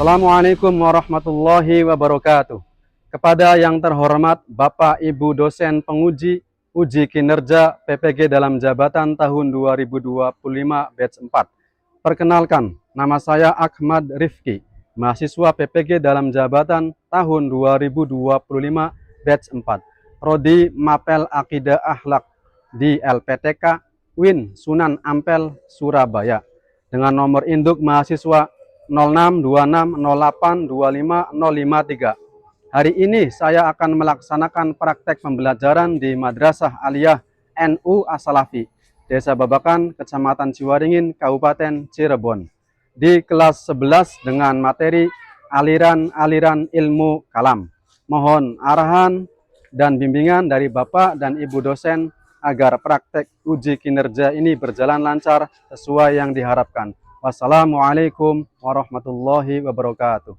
Assalamualaikum warahmatullahi wabarakatuh. Kepada yang terhormat Bapak Ibu dosen penguji uji kinerja PPG dalam jabatan tahun 2025 batch 4. Perkenalkan, nama saya Ahmad Rifki, mahasiswa PPG dalam jabatan tahun 2025 batch 4. Prodi Mapel Akidah Akhlak di LPTK UIN Sunan Ampel, Surabaya. Dengan nomor induk mahasiswa 0626082553. Hari ini saya akan melaksanakan praktek pembelajaran di Madrasah Aliyah NU As-Salafi, Desa Babakan, Kecamatan Ciwaringin, Kabupaten Cirebon, di kelas 11 dengan materi aliran-aliran ilmu kalam. Mohon arahan dan bimbingan dari Bapak dan Ibu dosen agar praktek uji kinerja ini berjalan lancar sesuai yang diharapkan. Wassalamualaikum warahmatullahi wabarakatuh.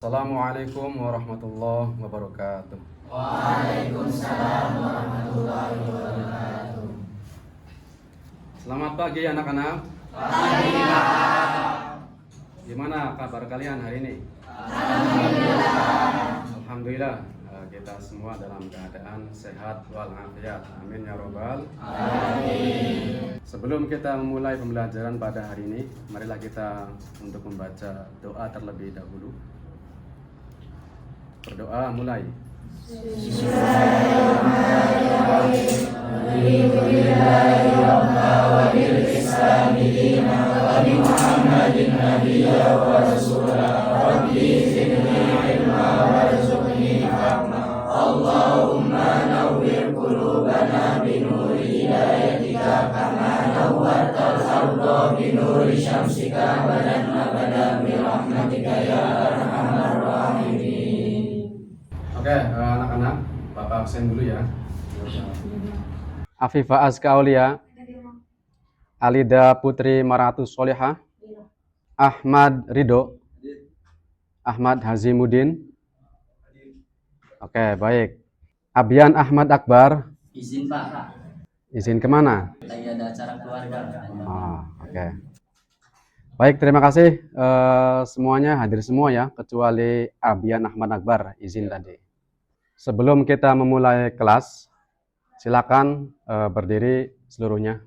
Assalamualaikum warahmatullahi wabarakatuh. Waalaikumsalam warahmatullahi wabarakatuh. Selamat pagi anak-anak. Pagi Pak. Gimana kabar kalian hari ini? Alhamdulillah. Alhamdulillah, kita semua dalam keadaan sehat walafiat. Amin ya robbal. Amin. Sebelum kita memulai pembelajaran pada hari ini, marilah kita untuk membaca doa terlebih dahulu. Berdoa mulai. Allahumma nawwir qulubana binuri hidayatika kama nawwartal ardha binuri syamsika badan abada bi rahmatika ya arhamar rahimin. Oke, anak-anak, Bapak absen dulu ya. Afifah Azka Aulia, Alida Putri Maratus Solihah, Ahmad Ridho, Ahmad Hazimuddin. Oke, baik. Abian Ahmad Akbar. Izin Pak. Izin kemana? Lagi ada acara keluarga. Oke. Baik, terima kasih semuanya, hadir semua ya, kecuali Abian Ahmad Akbar, izin tadi. Sebelum kita memulai kelas, silakan berdiri seluruhnya.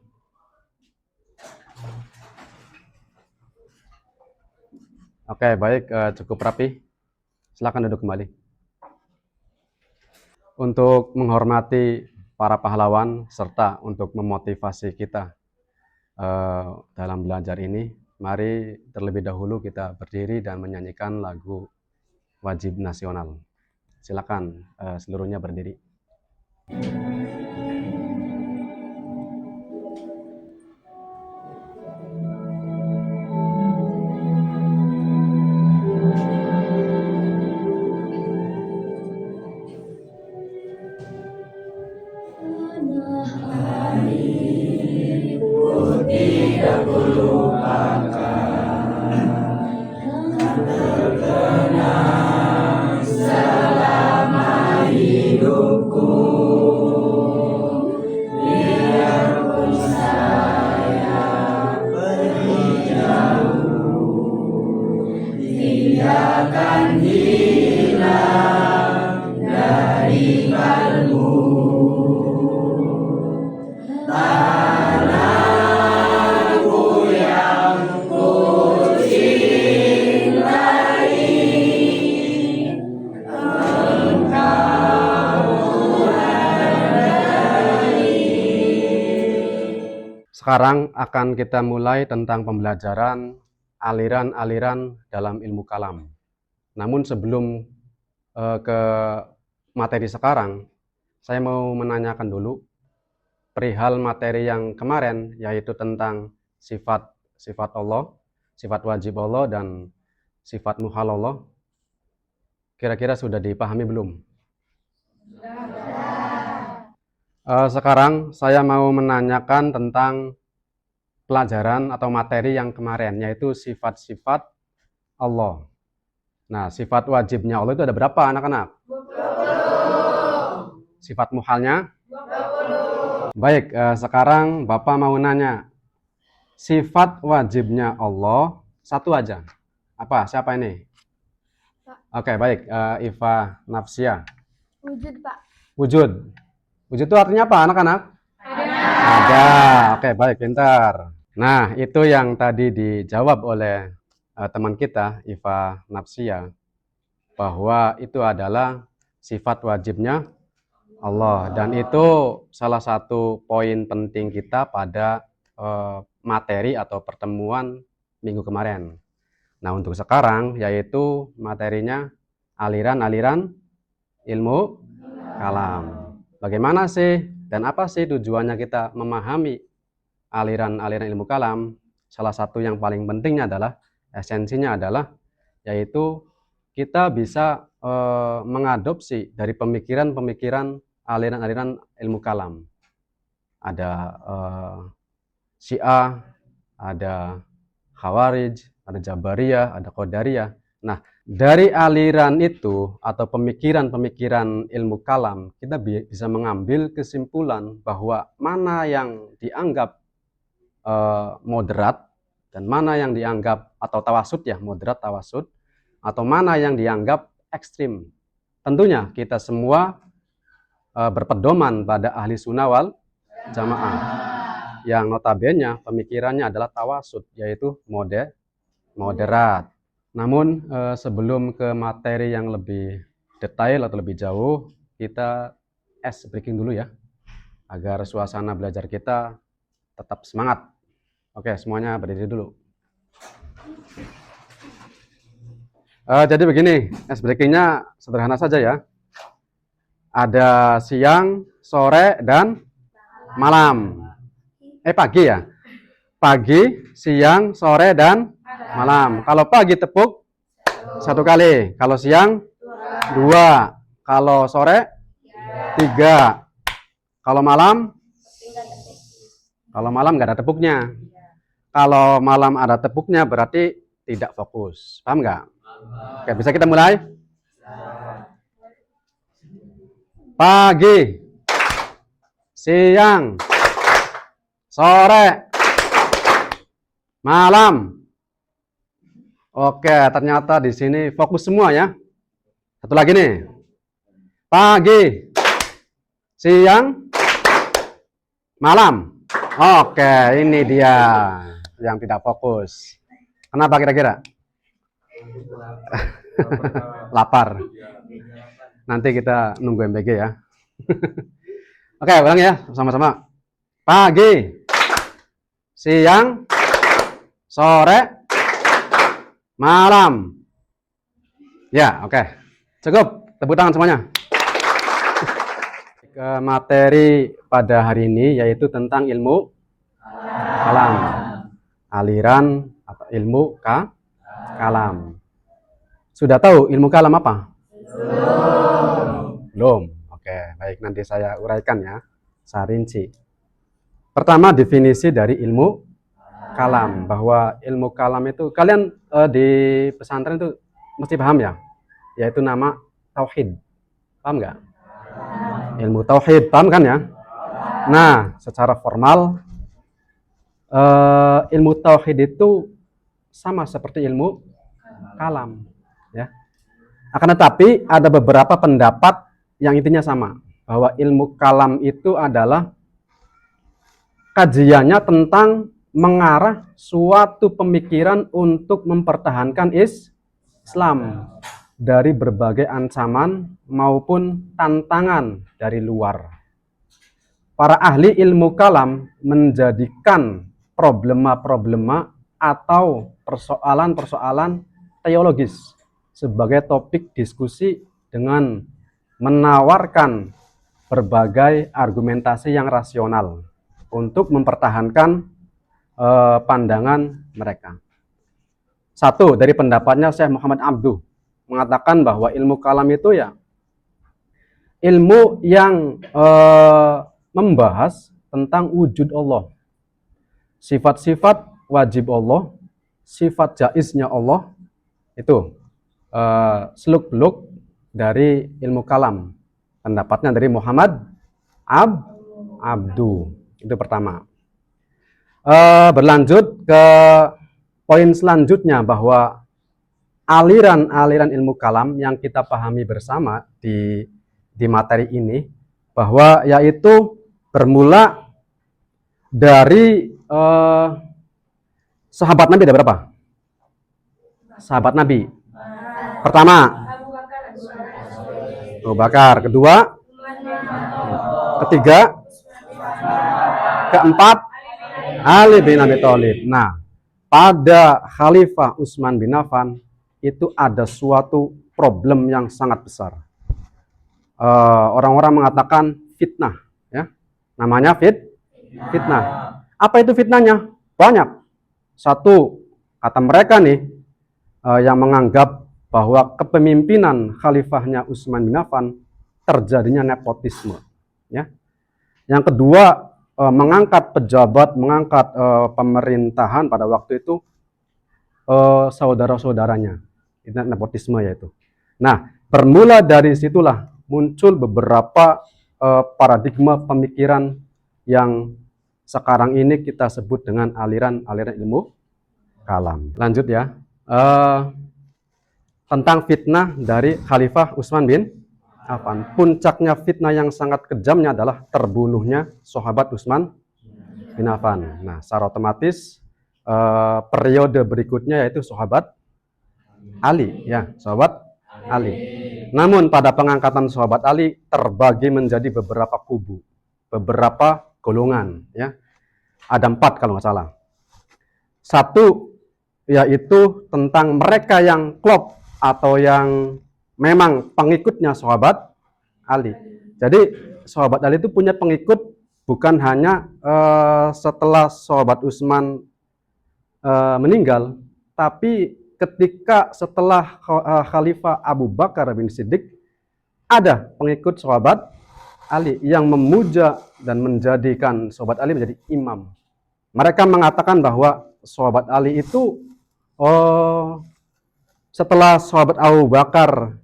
Oke, baik, cukup rapi. Silakan duduk kembali. Untuk menghormati para pahlawan serta untuk memotivasi kita dalam belajar ini, mari terlebih dahulu kita berdiri dan menyanyikan lagu wajib nasional. Silakan seluruhnya berdiri. Tanahku yang ku Sekarang akan kita mulai tentang pembelajaran aliran-aliran dalam ilmu kalam. Namun sebelum ke materi sekarang, saya mau menanyakan dulu perihal materi yang kemarin, yaitu tentang sifat Allah, sifat wajib Allah, dan sifat muhal Allah. Kira-kira sudah dipahami belum? Sekarang saya mau menanyakan tentang pelajaran atau materi yang kemarin, yaitu sifat-sifat Allah. Nah, sifat wajibnya Allah itu ada berapa, anak-anak? 20. Sifat muhalnya? 20. Baik, sekarang Bapak mau nanya, sifat wajibnya Allah satu aja. Apa? Siapa ini? Oke, baik. Iva Nafsia. Wujud, Pak. Wujud. Wujud itu artinya apa, anak-anak? Ada. Oke, baik, pintar. Nah, itu yang tadi dijawab oleh teman kita, Iva Nafsia, bahwa itu adalah sifat wajibnya Allah. Dan itu salah satu poin penting kita pada materi atau pertemuan minggu kemarin. Nah, untuk sekarang yaitu materinya aliran-aliran ilmu kalam. Bagaimana sih dan apa sih tujuannya kita memahami aliran-aliran ilmu kalam? Salah satu yang paling pentingnya adalah, esensinya adalah, yaitu kita bisa mengadopsi dari pemikiran-pemikiran aliran-aliran ilmu kalam. Ada Syiah, ada Khawarij, ada Jabariyah, ada Qadariyah. Nah, dari aliran itu atau pemikiran-pemikiran ilmu kalam, kita bisa mengambil kesimpulan bahwa mana yang dianggap moderat dan mana yang dianggap atau tawasud ya, moderat tawasud, atau mana yang dianggap ekstrim. Tentunya kita semua berpedoman pada ahli sunnah wal jamaah yang notabene pemikirannya adalah tawasud, yaitu moderat. Namun sebelum ke materi yang lebih detail atau lebih jauh, kita ice breaking dulu ya, agar suasana belajar kita tetap semangat. Oke, semuanya berdiri dulu. Jadi begini, ice breakingnya sederhana saja ya. Ada siang, sore, dan malam. Pagi ya. Pagi, siang, sore, dan malam. Kalau pagi tepuk 1 kali. Kalau siang 2. Kalau sore 3. Kalau malam nggak ada tepuknya. Kalau malam ada tepuknya berarti tidak fokus. Paham nggak? Oke, bisa kita mulai? Pagi, siang, sore, malam. Oke, ternyata di sini fokus semua ya. Satu lagi nih. Pagi, siang, malam. Oke, ini dia yang tidak fokus. Kenapa kira-kira? Lapar. Nanti kita nunggu MBG ya. Oke, ulang ya, sama-sama. Pagi, siang, sore, malam. Ya, oke. Cukup. Tepuk tangan semuanya. Ke materi pada hari ini yaitu tentang ilmu kalam. Aliran atau ilmu kalam. Sudah tahu ilmu kalam apa? Belum. Oke, baik, nanti saya uraikan ya, saya rinci. Pertama, definisi dari ilmu kalam, bahwa ilmu kalam itu kalian di pesantren itu mesti paham ya, yaitu nama tauhid. Paham nggak? Ilmu tauhid, paham kan ya? Nah, secara formal ilmu tauhid itu sama seperti ilmu kalam ya. Akan tetapi ada beberapa pendapat yang intinya sama, bahwa ilmu kalam itu adalah kajiannya tentang mengarah suatu pemikiran untuk mempertahankan Islam dari berbagai ancaman maupun tantangan dari luar. Para ahli ilmu kalam menjadikan problema-problema atau persoalan-persoalan teologis sebagai topik diskusi dengan menawarkan berbagai argumentasi yang rasional untuk mempertahankan pandangan mereka. Satu, dari pendapatnya Syekh Muhammad Abduh mengatakan bahwa ilmu kalam itu ya ilmu yang membahas tentang wujud Allah, sifat-sifat wajib Allah, sifat jaiznya Allah, itu seluk-beluk dari ilmu kalam. Pendapatnya dari Muhammad Abduh. Itu pertama. Berlanjut ke poin selanjutnya bahwa aliran-aliran ilmu kalam yang kita pahami bersama di materi ini, bahwa yaitu bermula dari sahabat Nabi. Ada berapa sahabat Nabi? Pertama Abu Bakar, kedua, ketiga, keempat Ali bin Abi Thalib. Nah, pada Khalifah Utsman bin Affan itu ada suatu problem yang sangat besar. Orang-orang mengatakan fitnah, ya, namanya fitnah. Apa itu fitnahnya? Banyak. Satu, kata mereka nih, yang menganggap bahwa kepemimpinan Khalifahnya Utsman bin Affan terjadinya nepotisme, ya. Yang kedua, mengangkat pejabat, mengangkat pemerintahan pada waktu itu saudara-saudaranya. Itu nepotisme yaitu. Nah, bermula dari situlah muncul beberapa paradigma pemikiran yang sekarang ini kita sebut dengan aliran-aliran ilmu kalam. Lanjut ya. Tentang fitnah dari Khalifah Utsman bin Affan. Puncaknya fitnah yang sangat kejamnya adalah terbunuhnya sahabat Utsman bin Affan. Nah, secara otomatis periode berikutnya yaitu sahabat Ali, ya, sahabat Ali. Namun pada pengangkatan sahabat Ali terbagi menjadi beberapa kubu, beberapa golongan, ya. Ada 4 kalau nggak salah. Satu yaitu tentang mereka yang klop atau yang memang pengikutnya sahabat Ali. Jadi sahabat Ali itu punya pengikut bukan hanya setelah sahabat Utsman meninggal, tapi ketika setelah Khalifah Abu Bakar bin Siddiq ada pengikut sahabat Ali yang memuja dan menjadikan sahabat Ali menjadi imam. Mereka mengatakan bahwa sahabat Ali itu setelah sahabat Abu Bakar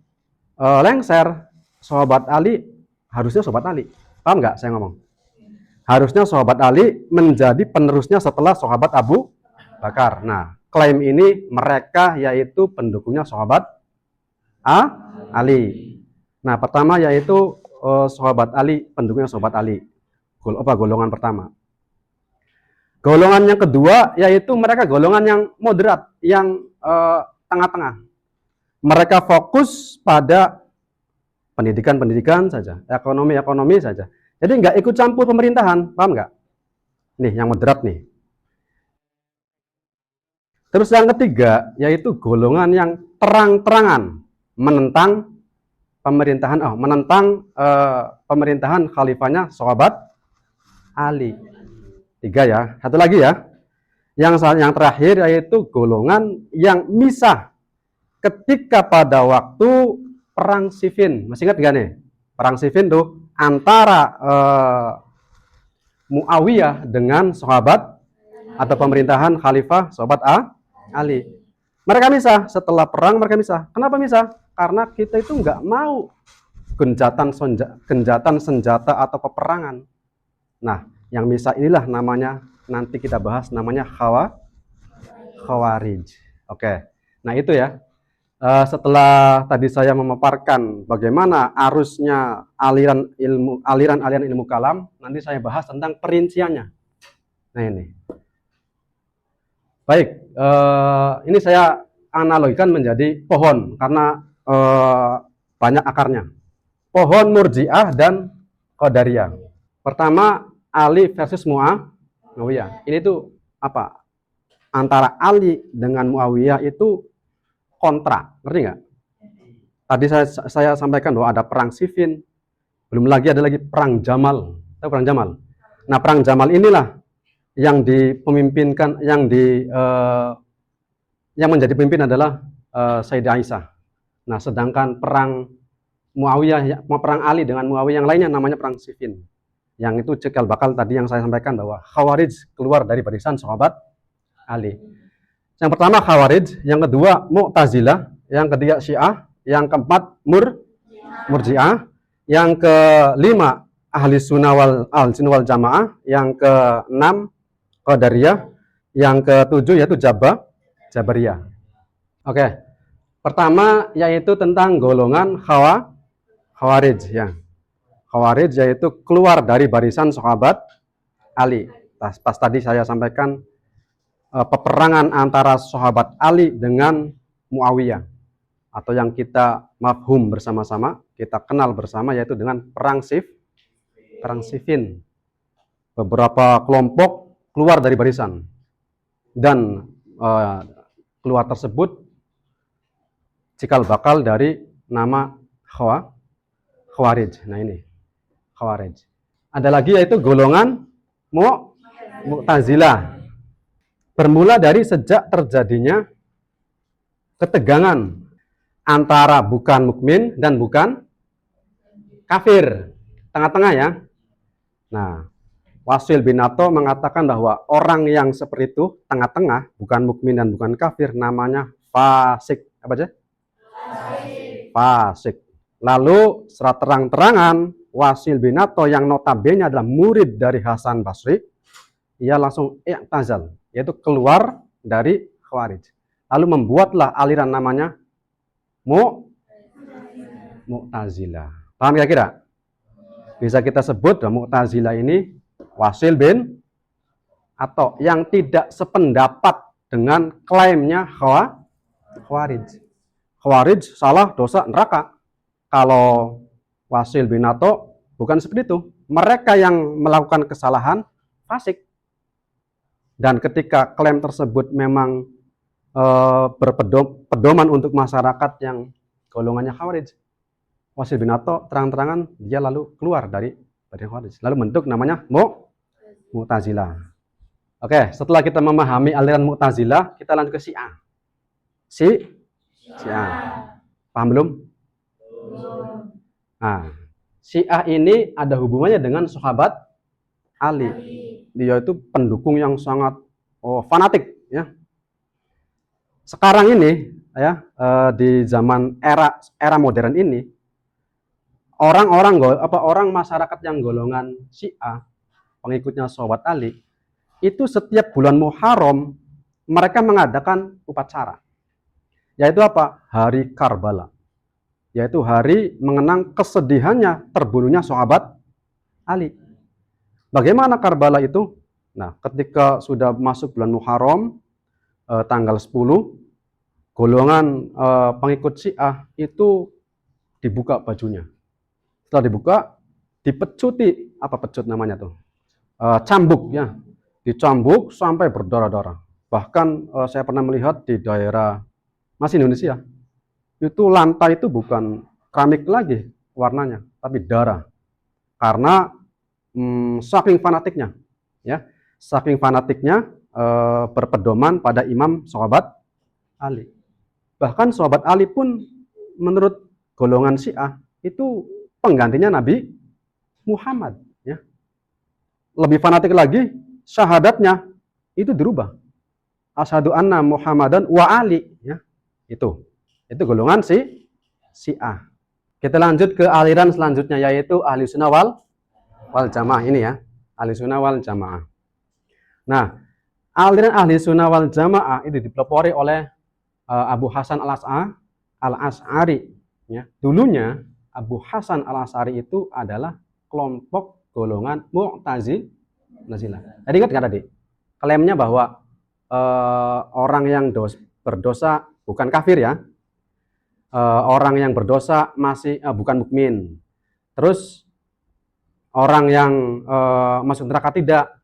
lengser, sahabat Ali harusnya sahabat Ali. Paham nggak saya ngomong? Harusnya sahabat Ali menjadi penerusnya setelah sahabat Abu Bakar. Nah, klaim ini mereka yaitu pendukungnya sahabat Ali. Nah, pertama yaitu sahabat Ali, pendukungnya sahabat Ali. Golongan pertama. Golongan yang kedua yaitu mereka golongan yang moderat, yang tengah-tengah. Mereka fokus pada pendidikan saja, ekonomi saja. Jadi nggak ikut campur pemerintahan, paham nggak? Nih, yang moderat nih. Terus yang ketiga yaitu golongan yang terang-terangan menentang pemerintahan, pemerintahan khalifahnya sahabat Ali. 3 ya. Satu lagi ya. Yang terakhir yaitu golongan yang misah ketika pada waktu perang Siffin. Masih ingat gak nih? Perang Siffin tuh antara Muawiyah dengan sahabat atau pemerintahan khalifah sahabat Ali. Mereka misah, setelah perang mereka misah. Kenapa misah? Karena kita itu nggak mau genjatan senjata atau peperangan. Nah, yang misah inilah namanya, nanti kita bahas namanya Khawarij. Oke. Nah, itu ya. Setelah tadi saya memaparkan bagaimana arusnya aliran ilmu kalam, nanti saya bahas tentang perinciannya. Nah, ini. Baik, ini saya analogikan menjadi pohon karena banyak akarnya. Pohon Murji'ah dan Qadariyah. Pertama, Ali versus Muawiyah. Ini tuh apa antara Ali dengan Muawiyah itu kontra, ngerti nggak? Tadi saya sampaikan bahwa ada perang Siffin, belum lagi ada lagi perang Jamal. Tahu perang Jamal? Nah, perang Jamal inilah yang dipemimpinkan, yang menjadi pemimpin adalah Sayyidah Aisyah. Nah, sedangkan perang Muawiyah, perang Ali dengan Muawiyah yang lainnya namanya perang Siffin. Yang itu cikal bakal tadi yang saya sampaikan bahwa Khawarij keluar dari barisan sahabat Ali. Yang pertama Khawarij, yang kedua Mu'tazilah, yang ketiga Syiah, yang keempat Murji'ah, yang kelima Ahli Sunnah wal Jamaah, yang keenam Qadariyah, yang ketujuh yaitu Jabariyah. Oke. Pertama yaitu tentang golongan Khawarij ya. Khawarij yaitu keluar dari barisan sahabat Ali. Pas tadi saya sampaikan peperangan antara sahabat Ali dengan Muawiyah, atau yang kita mafhum bersama-sama, kita kenal bersama yaitu dengan perang Siffin. Beberapa kelompok keluar dari barisan dan keluar tersebut cikal bakal dari nama Khawarij. Nah ini Khawarij. Ada lagi yaitu golongan Mu'tazilah. Bermula dari sejak terjadinya ketegangan antara bukan mukmin dan bukan kafir. Tengah-tengah ya. Nah, Wasil bin Atha mengatakan bahwa orang yang seperti itu, tengah-tengah, bukan mukmin dan bukan kafir, namanya fasik. Apa aja? Fasik. Lalu secara terang-terangan Wasil bin Atha yang notabene adalah murid dari Hasan Basri, ia langsung i'tazal, yaitu keluar dari Khawarij. Lalu membuatlah aliran namanya Mu'tazilah. Paham kira-kira? Bisa kita sebut Mu'tazilah ini Wasil bin Atha yang tidak sependapat dengan klaimnya Khawarij. Khawarij salah, dosa, neraka. Kalau Wasil bin Atha bukan seperti itu. Mereka yang melakukan kesalahan fasik. Dan ketika klaim tersebut memang berpedoman untuk masyarakat yang golongannya Khawarij, Wasil bin Atha terang-terangan dia lalu keluar dari Khawarij, lalu bentuk namanya Mu'tazilah. Oke, setelah kita memahami aliran Mu'tazilah, kita lanjut ke Syiah. Syiah. Paham belum? Nah, Syiah ini ada hubungannya dengan sahabat Ali. Dia itu pendukung yang sangat fanatik ya. Sekarang ini ya, di zaman era modern ini, orang masyarakat yang golongan Syiah, pengikutnya sahabat Ali, itu setiap bulan Muharram mereka mengadakan upacara. Yaitu apa? Hari Karbala. Yaitu hari mengenang kesedihannya terbunuhnya sahabat Ali. Bagaimana Karbala itu? Nah, ketika sudah masuk bulan Muharram, tanggal 10, golongan pengikut Syiah itu dibuka bajunya. Setelah dibuka, dipecuti, apa pecut namanya tuh? Cambuk ya. Dicambuk sampai berdarah-darah. Bahkan saya pernah melihat di daerah masih Indonesia, itu lantai itu bukan keramik lagi warnanya, tapi darah. Karena saking fanatiknya ya. Saking fanatiknya berpedoman pada imam sahabat Ali. Bahkan sahabat Ali pun menurut golongan Syiah itu penggantinya Nabi Muhammad ya. Lebih fanatik lagi, syahadatnya itu dirubah. Asyhadu anna Muhammadan wa Ali ya. Itu golongan Syiah. Kita lanjut ke aliran selanjutnya yaitu Ahli Sunnah wal Jamaah ini ya. Ahli Sunnah wal Jamaah. Nah, aliran Ahli Sunnah wal Jamaah itu dipelopori oleh Abu Hasan al-Asy'ari ya. Dulunya Abu Hasan al-Asy'ari itu adalah kelompok golongan Mu'tazilah. Tadi ingat nggak tadi? Klaimnya bahwa orang yang berdosa bukan kafir ya. Orang yang berdosa masih bukan mukmin. Terus orang yang masuk neraka tidak.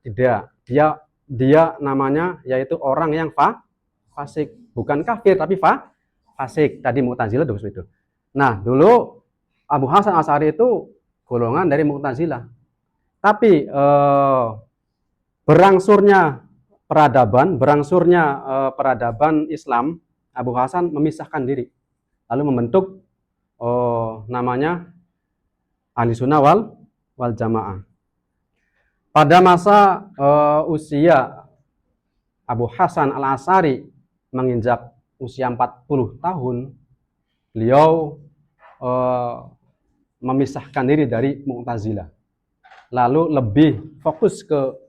Dia dia namanya yaitu orang yang fasik, bukan kafir tapi fasik. Tadi Mu'tazilah itu. Nah, dulu Abu Hasan Asy'ari itu golongan dari Mu'tazilah. Tapi berangsurnya peradaban Islam, Abu Hasan memisahkan diri, lalu membentuk namanya Ahli Sunnah wal Jamaah. Pada masa usia Abu Hasan Al Asy'ari menginjak usia 40 tahun, beliau memisahkan diri dari Mu'tazilah, lalu lebih fokus ke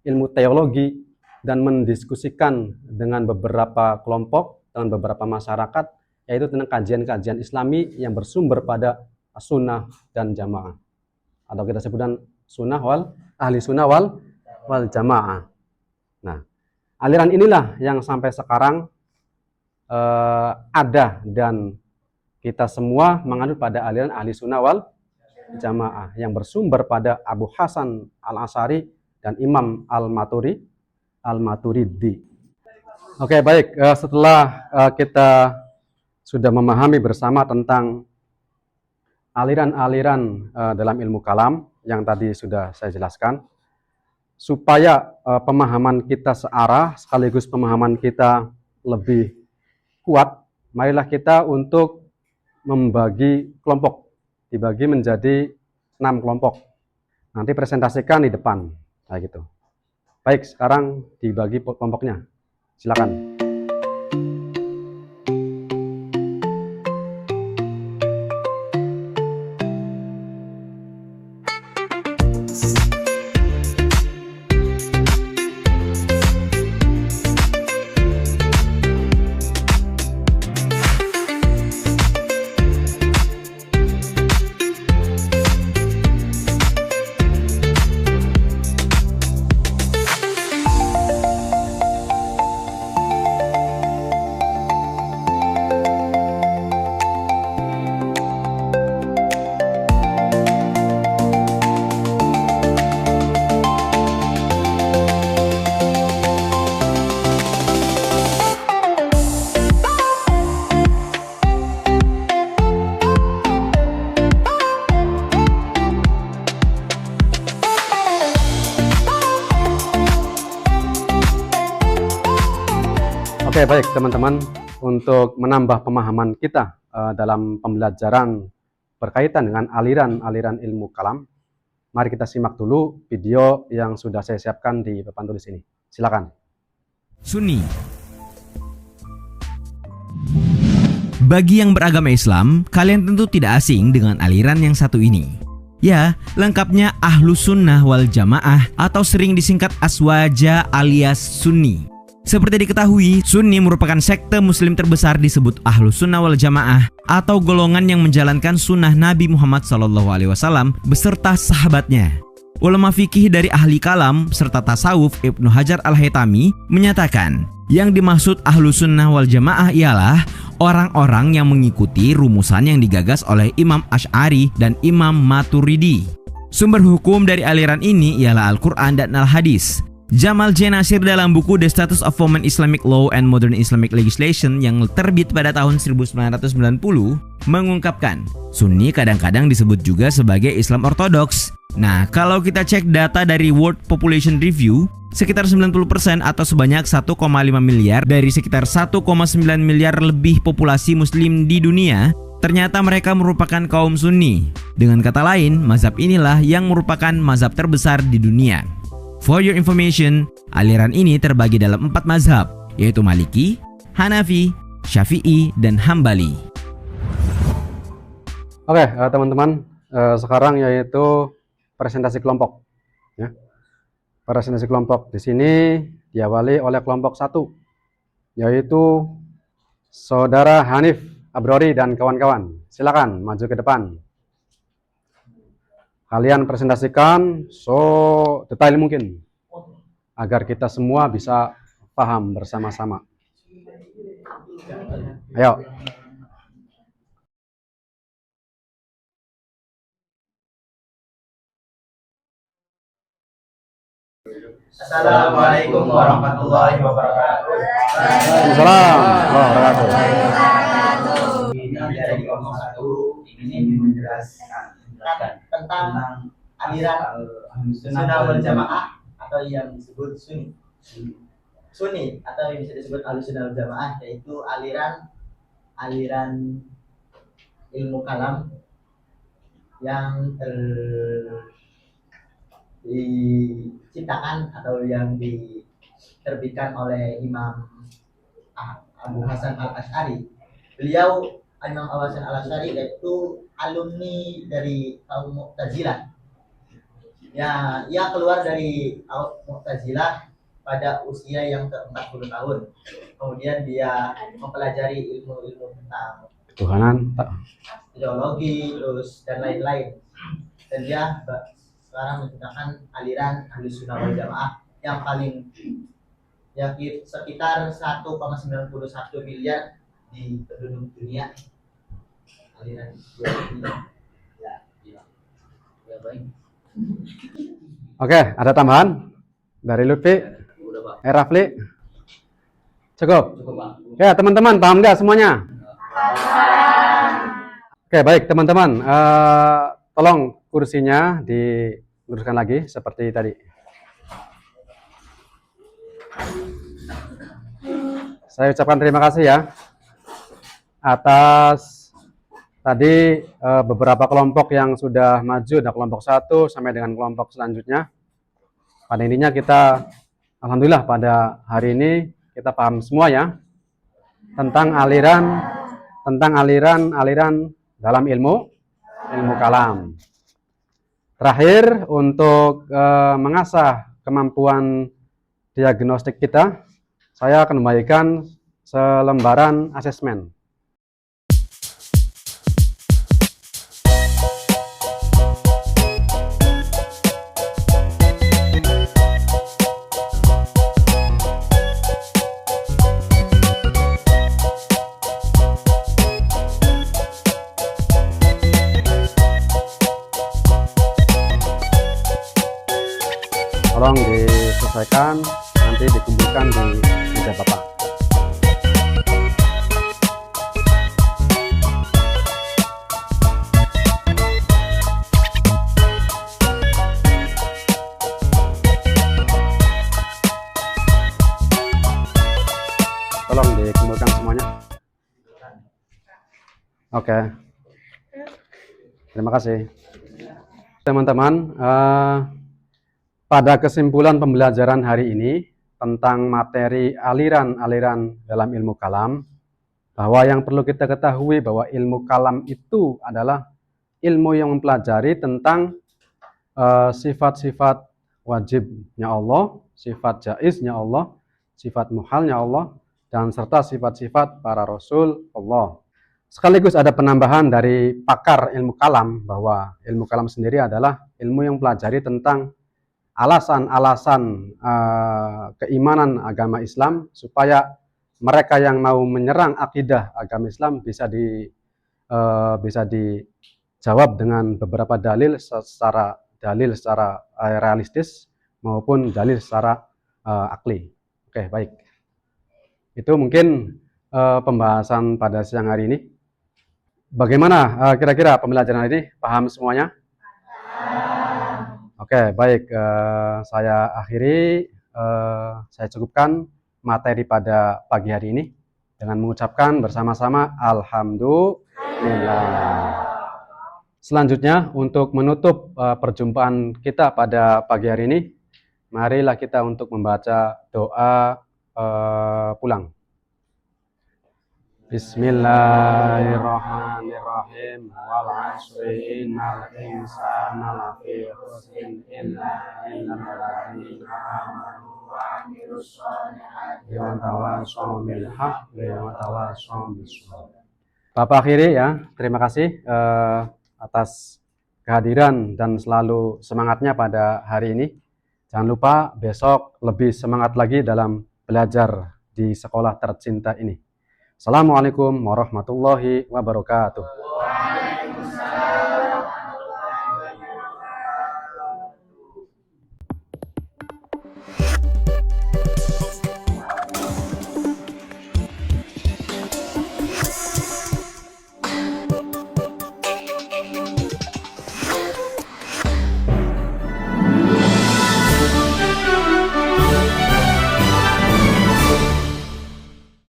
ilmu teologi dan mendiskusikan dengan beberapa kelompok, dengan beberapa masyarakat, yaitu tentang kajian-kajian Islami yang bersumber pada sunnah dan jamaah, atau kita sebutkan ahli sunnah wal jamaah. Nah, aliran inilah yang sampai sekarang ada, dan kita semua menganut pada aliran ahli sunnah wal jamaah yang bersumber pada Abu Hasan Al Asy'ari dan Imam Al-Maturidi. Oke, baik. Setelah kita sudah memahami bersama tentang aliran-aliran dalam ilmu kalam yang tadi sudah saya jelaskan, supaya pemahaman kita searah sekaligus pemahaman kita lebih kuat, marilah kita untuk membagi kelompok, dibagi menjadi 6 kelompok. Nanti presentasikan di depan, kayak gitu. Baik, sekarang dibagi kelompoknya. Silakan. Oke, baik teman-teman, untuk menambah pemahaman kita dalam pembelajaran berkaitan dengan aliran-aliran ilmu kalam, mari kita simak dulu video yang sudah saya siapkan di papan tulis ini. Silakan. Sunni. Bagi yang beragama Islam, kalian tentu tidak asing dengan aliran yang satu ini. Ya, lengkapnya Ahlus Sunnah wal Jamaah atau sering disingkat Aswaja alias Sunni. Seperti diketahui, Sunni merupakan sekte muslim terbesar disebut Ahlus Sunnah wal Jamaah atau golongan yang menjalankan sunnah Nabi Muhammad SAW beserta sahabatnya. Ulama fikih dari ahli kalam serta tasawuf Ibnu Hajar Al-Haytami menyatakan, yang dimaksud Ahlus Sunnah wal Jamaah ialah orang-orang yang mengikuti rumusan yang digagas oleh Imam Asy'ari dan Imam Maturidi. Sumber hukum dari aliran ini ialah Al-Quran dan Al-Hadis. Jamal J. Nasir dalam buku The Status of Women Islamic Law and Modern Islamic Legislation yang terbit pada tahun 1990 mengungkapkan, Sunni kadang-kadang disebut juga sebagai Islam Ortodoks. Nah, kalau kita cek data dari World Population Review, sekitar 90% atau sebanyak 1,5 miliar dari sekitar 1,9 miliar lebih populasi muslim di dunia, ternyata mereka merupakan kaum Sunni. Dengan kata lain, mazhab inilah yang merupakan mazhab terbesar di dunia. For your information, aliran ini terbagi dalam 4 mazhab, yaitu Maliki, Hanafi, Syafi'i, dan Hambali. Oke, teman-teman, sekarang yaitu presentasi kelompok. Ya. Presentasi kelompok di sini diawali oleh kelompok 1, yaitu Saudara Hanif Abrori dan kawan-kawan. Silakan maju ke depan. Kalian presentasikan detail mungkin agar kita semua bisa paham bersama-sama. Ayo. Assalamualaikum warahmatullahi wabarakatuh. Waalaikumsalam warahmatullahi wabarakatuh. Ini dari kelompok 1 ini menjelaskan tentang aliran Sunnah wal Jamaah atau yang disebut Sunni atau yang bisa disebut Ahlussunnah wal Jamaah, yaitu aliran ilmu kalam yang diciptakan atau yang diterbitkan oleh Imam Abu Hasan Al-Asy'ari. Beliau Imam Abu Hasan Al-Asy'ari yaitu alumni dari kaum Mu'tazilah. Ya, ia keluar dari Mu'tazilah pada usia yang ke-40 tahun. Kemudian dia mempelajari ilmu-ilmu tentang Tuhanan ideologi terus dan lain-lain. Dan dia sekarang menciptakan aliran Ahlussunnah wal Jamaah yang paling sekitar 1,91 miliar di penduduk dunia. Aliran ini. Ya baik. Oke, ada tambahan dari Lutfi? Rafli? Cukup? Ya, teman-teman, paham nggak semuanya? Oke, baik teman-teman. Tolong kursinya diluruskan lagi seperti tadi. Saya ucapkan terima kasih ya atas tadi beberapa kelompok yang sudah maju, dari kelompok 1 sampai dengan kelompok selanjutnya. Pada intinya kita alhamdulillah pada hari ini kita paham semua ya tentang aliran dalam ilmu kalam. Terakhir, untuk mengasah kemampuan diagnostik kita, saya akan membagikan selembaran asesmen. Tolong diselesaikan, nanti dikumpulkan di meja Bapak. Tolong dikumpulkan semuanya. Oke. Terima kasih. Teman-teman, pada kesimpulan pembelajaran hari ini tentang materi aliran-aliran dalam ilmu kalam, bahwa yang perlu kita ketahui bahwa ilmu kalam itu adalah ilmu yang mempelajari tentang sifat-sifat wajibnya Allah, sifat jaiznya Allah, sifat muhalnya Allah, dan serta sifat-sifat para rasul Allah. Sekaligus ada penambahan dari pakar ilmu kalam bahwa ilmu kalam sendiri adalah ilmu yang mempelajari tentang alasan-alasan keimanan agama Islam supaya mereka yang mau menyerang akidah agama Islam bisa dijawab dengan beberapa dalil secara realistis maupun dalil secara akli. Oke, baik. Itu mungkin pembahasan pada siang hari ini. Bagaimana kira-kira pembelajaran ini? Paham semuanya? Oke, baik. Saya akhiri, saya cukupkan materi pada pagi hari ini dengan mengucapkan bersama-sama Alhamdulillah. Selanjutnya, untuk menutup perjumpaan kita pada pagi hari ini, marilah kita untuk membaca doa pulang. Bismillahirrahmanirrahim. Wal 'asri innal insana lafi khusrin illa alladzina amanu wa 'amilus sholihati wa tawassaw bil haqqi wa tawassaw bis sabr. Bapak akhiri ya, terima kasih atas kehadiran dan selalu semangatnya pada hari ini. Jangan lupa besok lebih semangat lagi dalam belajar di sekolah tercinta ini. Assalamualaikum warahmatullahi wabarakatuh. Waalaikumsalam.